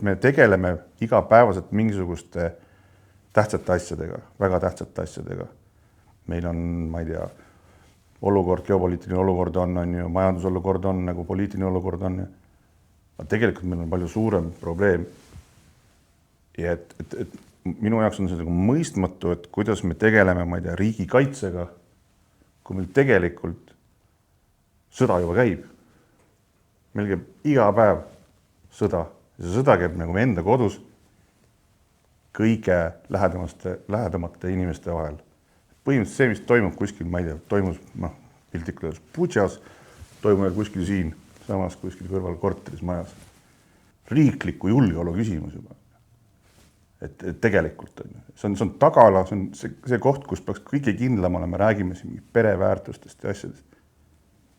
Me tegeleme igapäevaselt mingisuguste tähtsate asjadega, väga tähtsate asjadega. Meil on, ma ei tea, olukord, geopoliitiline olukord on ju, majandusolukord on, nagu poliitiline olukord on. Aga tegelikult meil on palju suurem probleem. Ja et minu jaoks on see nagu mõistmatu, et kuidas me tegeleme, ma ei tea, riigikaitsega, kui meil tegelikult sõda juba käib. Meil käib iga päev sõda. Ja see sõda käib nagu enda kodus kõige lähedamate inimeste vahel. Põhimõtteliselt see, mis toimub kuskil, ma ei tea, toimus piltlikult Butšas, toimub kuskil siin, samas kuskil kõrval korteris majas. Riikliku julgeolu küsimus juba. Et tegelikult on. See on tagala, see on see koht, kus peaks kõige kindlam olema, räägime siin pereväärtustest ja asjadest.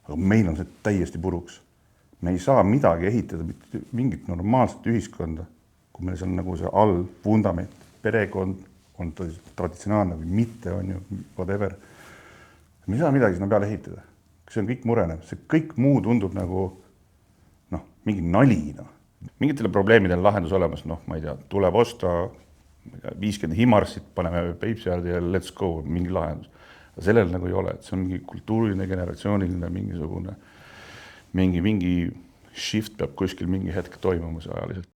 Aga meil on see täiesti puruks. Me ei saa midagi ehitada, mingit normaalset ühiskonda, kui meil see on nagu see all vundament, perekond on traditsionaalne või mitte, on ju, whatever. Me ei saa midagi sinna peale ehitada. See on kõik murenev. See kõik muu tundub nagu mingi nali. Mingitele probleemidele lahendus olemas, ma ei tea, tuleb osta 50 Himarsit, paneme Peipsiäärde ja let's go, mingi lahendus. Aga sellel nagu ei ole, et see on mingi kultuuriline, generatsiooniline, mingisugune mingi shift peab kuskil mingi hetk toimumas ajaliselt.